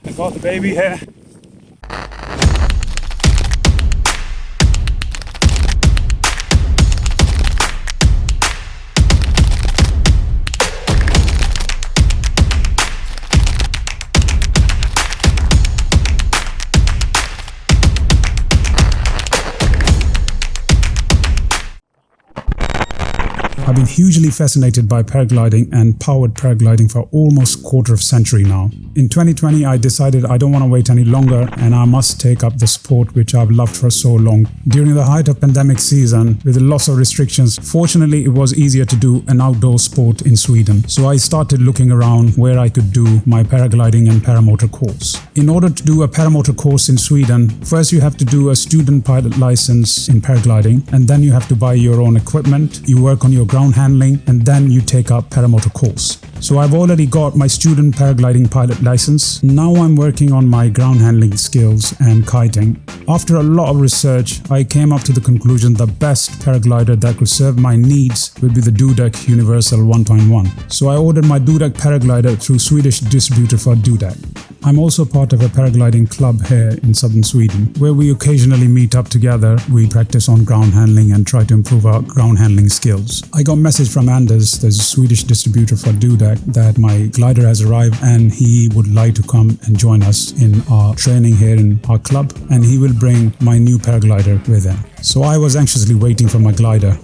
I got the baby here. I've been hugely fascinated by paragliding and powered paragliding for almost a quarter of a century now. In 2020, I decided I don't want to wait any longer and I must take up the sport which I've loved for so long. During the height of pandemic season, with lots of restrictions, fortunately it was easier to do an outdoor sport in Sweden. So I started looking around where I could do my paragliding and paramotor course. In order to do a paramotor course in Sweden, first you have to do a student pilot license in paragliding, and then you have to buy your own equipment, you work on your ground handling, and then you take up paramotor course. So I've already got my student paragliding pilot license. Now I'm working on my ground handling skills and kiting. After a lot of research, I came up to the conclusion the best paraglider that could serve my needs would be the Dudek Universal 1.1. So I ordered my Dudek paraglider through Swedish distributor for Dudek. I'm also part of a paragliding club here in southern Sweden, where we occasionally meet up together. We practice on ground handling and try to improve our ground handling skills. I got a message from Anders, there's a Swedish distributor for Dudek, that my glider has arrived and he would like to come and join us in our training here in our club, and he will bring my new paraglider with him. So I was anxiously waiting for my glider.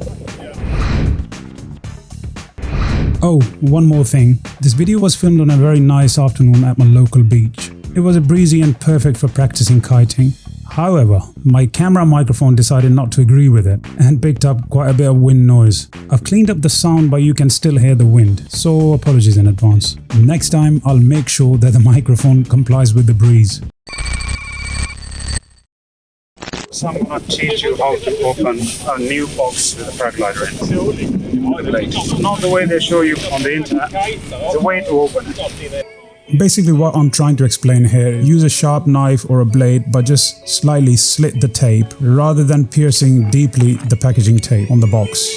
Oh, one more thing. This video was filmed on a very nice afternoon at my local beach. It was breezy and perfect for practicing kiting. However, my camera microphone decided not to agree with it and picked up quite a bit of wind noise. I've cleaned up the sound, but you can still hear the wind, so apologies in advance. Next time I'll make sure that the microphone complies with the breeze. So I'm going to teach you how to open a new box with a paraglider in. Not the way they show you on the internet, the way to open it. Basically what I'm trying to explain here, use a sharp knife or a blade, but just slightly slit the tape rather than piercing deeply the packaging tape on the box.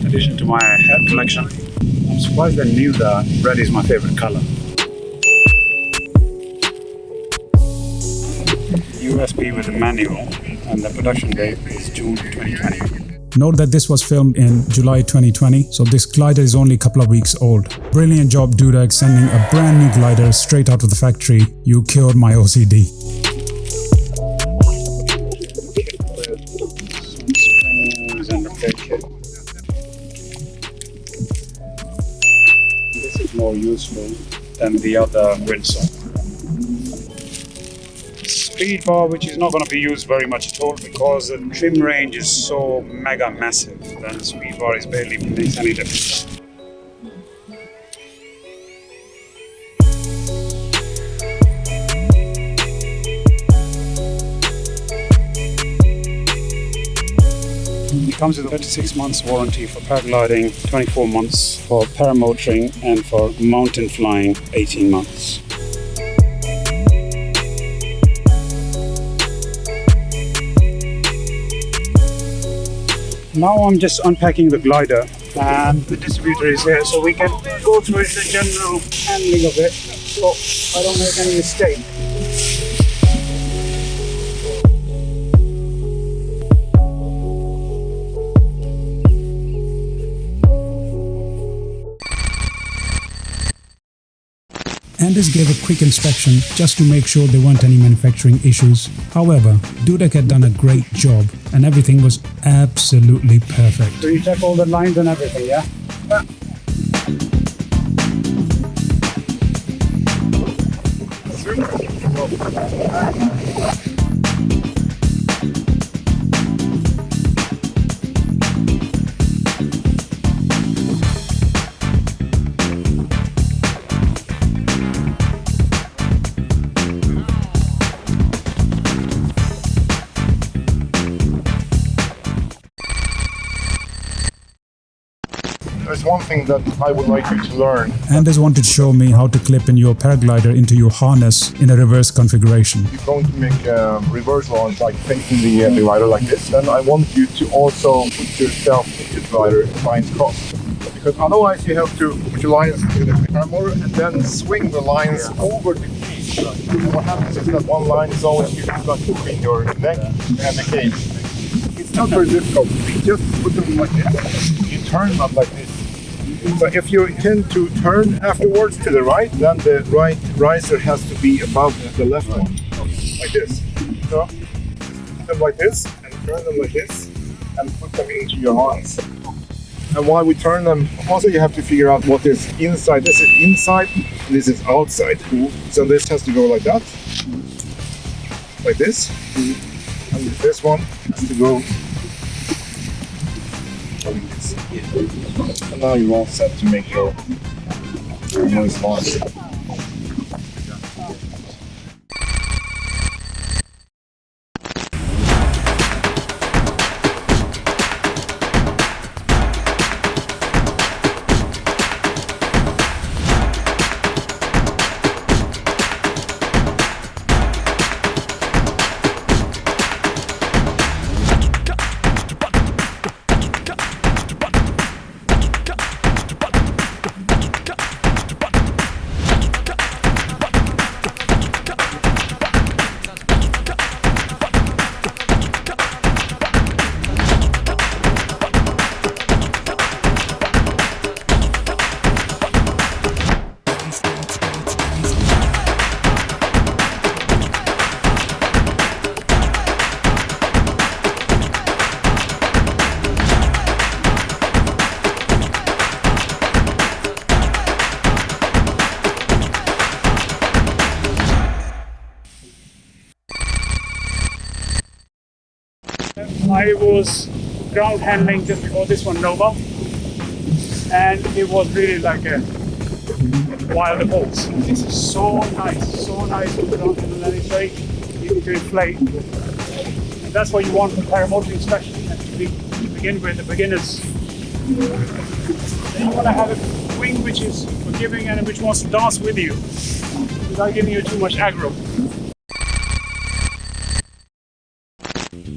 Addition to my hair collection, I'm surprised I knew that red is my favorite color. USB with a manual, and the production date is June 2020. Note that this was filmed in July 2020, so this glider is only a couple of weeks old. Brilliant job, Dudek, sending a brand new glider straight out of the factory. You cured my OCD. Springs and a brake kit. This is more useful than the other windsock. Speed bar, which is not going to be used very much at all because the trim range is so mega massive that the speed bar is barely makes any difference. It comes with a 36 months warranty for paragliding, 24 months for paramotoring, and for mountain flying, 18 months. Now I'm just unpacking the glider, and the distributor is here so we can go through the general handling of it so I don't make any mistake. Anders gave a quick inspection just to make sure there weren't any manufacturing issues. However, Dudek had done a great job and everything was absolutely perfect. So you check all the lines and everything, yeah? Yeah. there's one thing that I would like you to learn. Anders wanted to show me how to clip in your paraglider into your harness in a reverse configuration. You're going to make a reversal on like facing the glider like this. Then I want you to also put yourself into the glider lines cross. Because otherwise you have to put your lines in the paramotor and then swing the lines over the cage. And what happens is that one line is always stuck between your neck and the cage. It's not very difficult. You just put them like this. You turn them like this. So if you intend to turn afterwards to the right, then the right riser has to be above the left one. Like this. So put them like this and turn them like this and put them into your harness. And while we turn them, also you have to figure out what is inside. This is inside, and this is outside. So this has to go like that, like this. And this one has to go like this. And now you're all set to make your noise launch. I was ground handling just before this one, Nova, and it was really like a wild horse. This is so nice to ground handle, and it's very easy to inflate. And that's what you want for paramotor inspection, actually, to begin with, the beginners. Then you want to have a wing which is forgiving and which wants to dance with you without giving you too much aggro.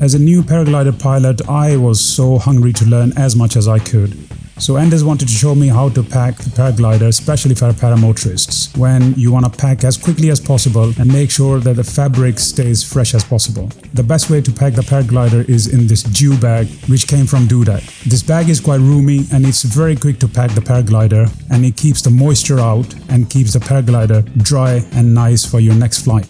As a new paraglider pilot, I was so hungry to learn as much as I could. So Anders wanted to show me how to pack the paraglider, especially for paramotorists, when you want to pack as quickly as possible and make sure that the fabric stays fresh as possible. The best way to pack the paraglider is in this dew bag, which came from Dudek. This bag is quite roomy and it's very quick to pack the paraglider, and it keeps the moisture out and keeps the paraglider dry and nice for your next flight.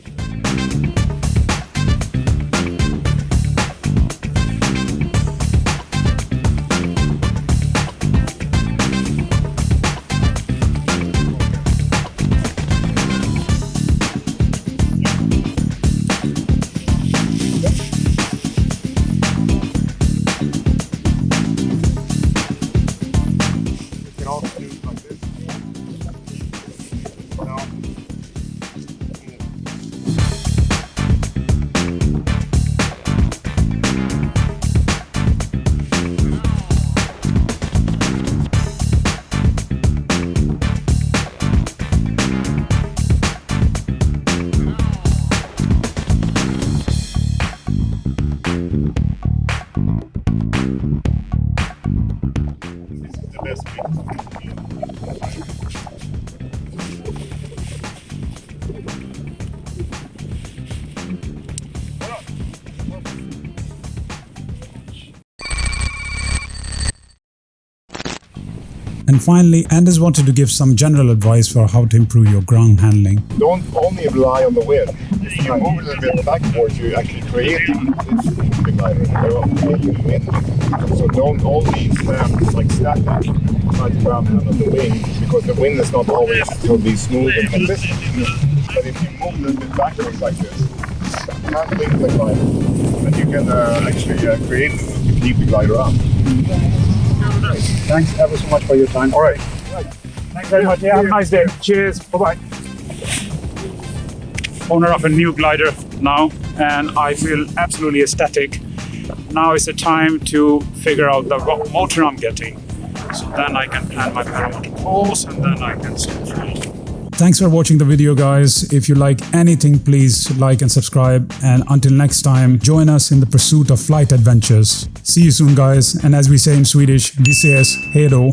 And finally, Anders wanted to give some general advice for how to improve your ground handling. Don't only rely on the wind. If you move a little bit backwards, you actually create this glider. You're creating the wind. So don't only stand like static, try to ground handle the wing, because the wind is not always totally smooth and consistent. But if you move a little bit backwards like this, handling the glider, then you can actually create to keep the glider up. Thanks ever so much for your time. All right. Thanks very much. Yeah, have a nice day. Cheers. Bye-bye. Owner of a new glider now, and I feel absolutely ecstatic. Now is the time to figure out what motor I'm getting. So then I can plan my paramotor course and then I can sort of fly. Thanks for watching the video, guys. If you like anything, please like and subscribe. And until next time, join us in the pursuit of flight adventures. See you soon, guys. And as we say in Swedish, vi ses, hej då.